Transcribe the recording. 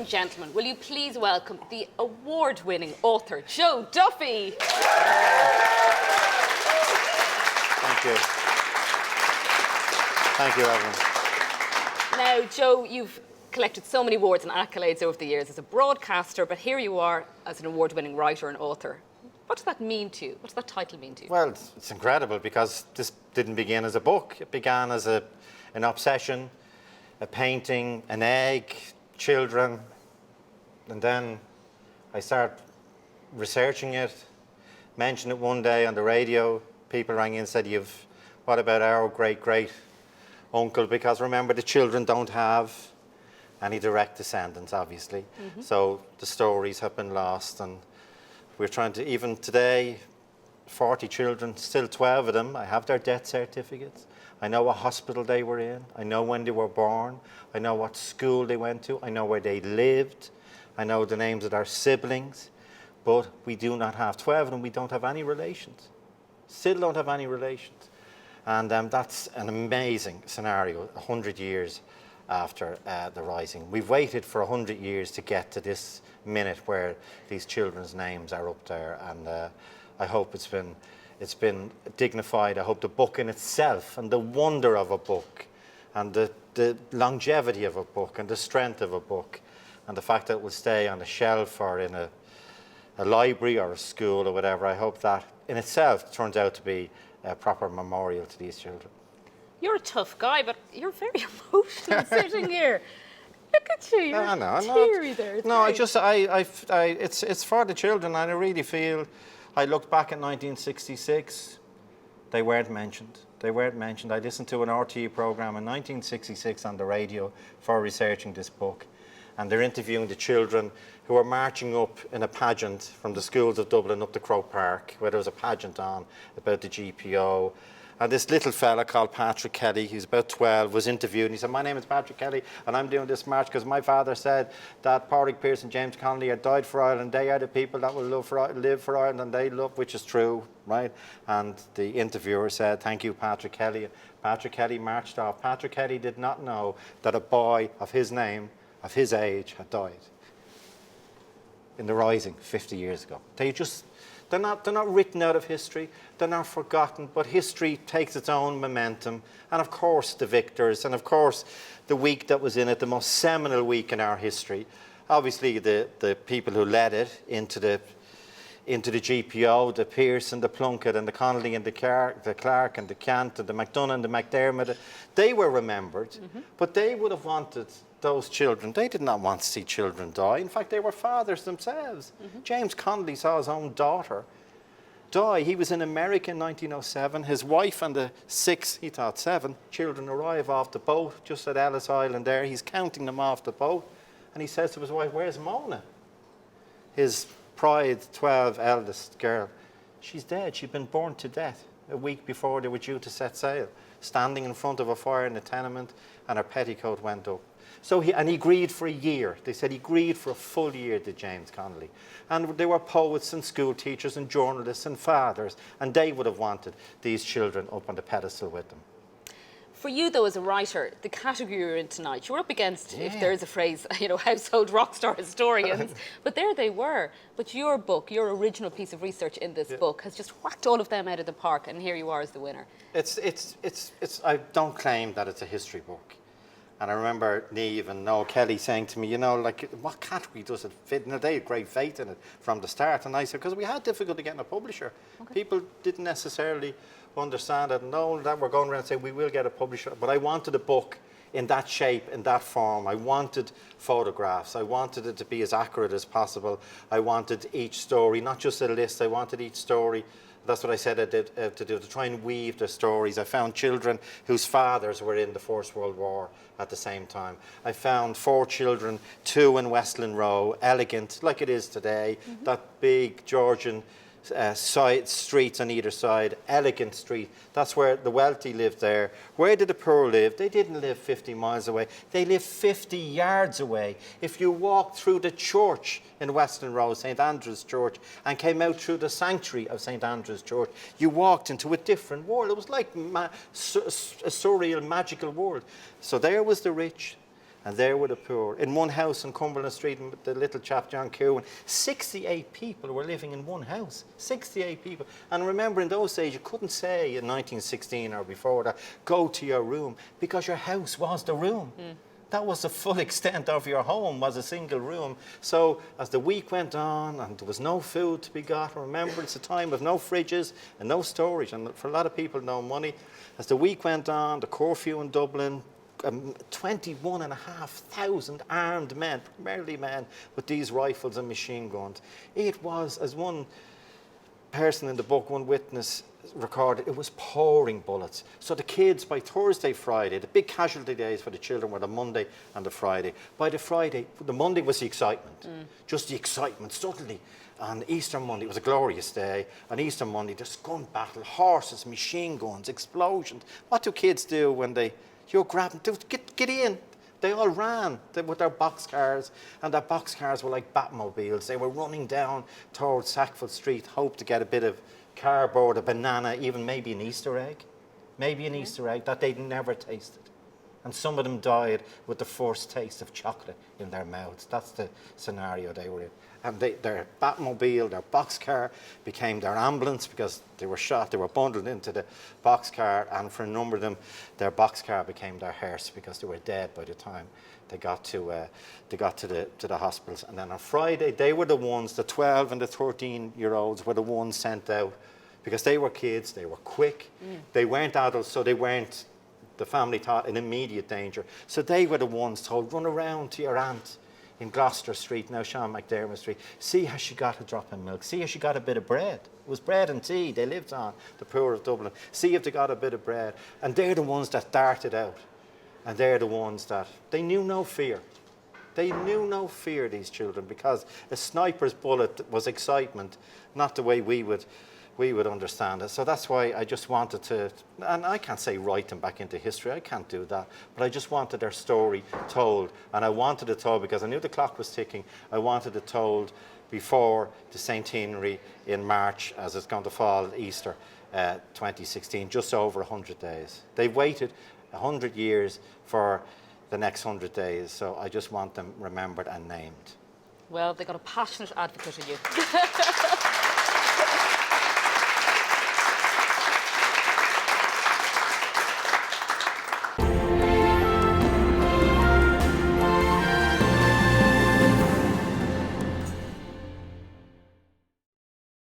and gentlemen, will you please welcome the award-winning author, Joe Duffy. Thank you. Thank you, Evelyn. Now, Joe, you've collected so many awards and accolades over the years as a broadcaster, but here you are as an award-winning writer and author. What does that mean to you? What does that title mean to you? Well, it's incredible because this didn't begin as a book. It began as an obsession, a painting, an egg, children, and then I started researching it, mentioned it one day on the radio. People rang in and said, what about our great uncle? Because remember, the children don't have any direct descendants, obviously. So the stories have been lost, and we're trying to, even today, 40 children, still 12 of them, I have their death certificates. I know what hospital they were in. I know when they were born. I know what school they went to. I know where they lived. I know the names of their siblings. But we do not have 12 of them. We don't have any relations. Still don't have any relations. And that's an amazing scenario, 100 years after the Rising. We've waited for 100 years to get to this minute where these children's names are up there. And I hope it's been dignified. I hope the book in itself and the wonder of a book and the longevity of a book and the strength of a book and the fact that it will stay on a shelf or in a library or a school or whatever, I hope that in itself turns out to be a proper memorial to these children. You're a tough guy, but you're very emotional sitting here. Look at you, you're teary there. No, it's for the children, and I really feel, I looked back at 1966, they weren't mentioned. They weren't mentioned. I listened to an RTE programme in 1966 on the radio for researching this book, and they're interviewing the children who are marching up in a pageant from the schools of Dublin up to Croke Park, where there was a pageant on about the GPO. And this little fella called Patrick Kelly, who's about 12, was interviewed, and he said, my name is Patrick Kelly, and I'm doing this march because my father said that Pádraig Pearse and James Connolly had died for Ireland. They are the people that will live for Ireland, and they love, which is true, right? And the interviewer said, thank you, Patrick Kelly. Patrick Kelly marched off. Patrick Kelly did not know that a boy of his name, of his age, had died in the Rising 50 years ago. They're not written out of history, they're not forgotten, but history takes its own momentum. And of course the victors, and of course the week that was in it, the most seminal week in our history. Obviously the people who led it into the GPO, the Pearse and the Plunkett and the Connolly and the Clark and the Kent and the McDonough and the McDermott, they were remembered, but they would have wanted those children, they did not want to see children die. In fact, they were fathers themselves. James Connolly saw his own daughter die. He was in America in 1907. His wife and the 7 children arrive off the boat just at Ellis Island there. He's counting them off the boat. And he says to his wife, where's Mona? His pride, 12, eldest girl. She's dead. She'd been born to death a week before they were due to set sail, standing in front of a fire in a tenement, and her petticoat went up. So he grieved for a year. They said he grieved for a full year, did James Connolly. And they were poets and school teachers and journalists and fathers, and they would have wanted these children up on the pedestal with them. For you, though, as a writer, the category you're in tonight, you're up against, if there is a phrase, household rock star historians, but there they were. But your book, your original piece of research in this book, has just whacked all of them out of the park, and here you are as the winner. I don't claim that it's a history book. And I remember Niamh and Noel Kelly saying to me, what category does it fit? And they had great faith in it from the start. And I said, because we had difficulty getting a publisher. Okay. People didn't necessarily understand it. No, that we're going around saying we will get a publisher. But I wanted a book in that shape, in that form. I wanted photographs. I wanted it to be as accurate as possible. I wanted each story, not just a list. I wanted each story. That's what I said I did to do, to try and weave the stories. I found children whose fathers were in the First World War at the same time. I found 4 children, 2 in Westland Row, elegant, like it is today, that big Georgian side streets on either side, elegant street. That's where the wealthy lived there. Where did the poor live? They didn't live 50 miles away. They lived 50 yards away. If you walked through the church in Western Row, St. Andrew's Church, and came out through the sanctuary of St. Andrew's Church, you walked into a different world. It was like a surreal, magical world. So there was the rich, and there were the poor. In one house on Cumberland Street, the little chap, John Cowan, 68 people were living in one house. 68 people. And remember, in those days, you couldn't say in 1916 or before that, go to your room, because your house was the room. That was the full extent of your home, was a single room. So as the week went on and there was no food to be got, remember it's a time of no fridges and no storage, and for a lot of people no money. As the week went on, the curfew in Dublin, 21,500 armed men, primarily men, with these rifles and machine guns. It was, as one person in the book, one witness recorded, it was pouring bullets. So the kids, by Thursday, Friday, the big casualty days for the children were the Monday and the Friday. By the Friday, the Monday was the excitement, just the excitement. Suddenly, on Easter Monday, it was a glorious day. On Easter Monday, there's gun battle, horses, machine guns, explosions. What do kids do when you're grabbing, get in. They all ran with their boxcars, and their boxcars were like Batmobiles. They were running down towards Sackville Street, hope to get a bit of cardboard, a banana, even maybe an Easter egg. Maybe an Easter egg that they'd never tasted. And some of them died with the first taste of chocolate in their mouths. That's the scenario they were in. And their Batmobile, their boxcar, became their ambulance because they were shot. They were bundled into the boxcar, and for a number of them, their boxcar became their hearse because they were dead by the time they got to the hospitals. And then on Friday, they were the ones, the 12 and the 13-year-olds were the ones sent out because they were kids. They were quick. They weren't adults, so they weren't. The family thought in immediate danger. So they were the ones told, run around to your aunt in Gloucester Street, now Sean McDermott Street. See how she got a drop of milk. See how she got a bit of bread. It was bread and tea they lived on, the poor of Dublin. See if they got a bit of bread. And they're the ones that darted out. And they're the ones that, they knew no fear. They knew no fear, these children, because a sniper's bullet was excitement, not the way we would understand it. So that's why I just wanted to, and I can't say write them back into history, I can't do that, but I just wanted their story told. And I wanted it told because I knew the clock was ticking. I wanted it told before the centenary in March, as it's going to fall Easter 2016, just over 100 days. They've waited 100 years for the next 100 days, so I just want them remembered and named. Well, they got a passionate advocate in you.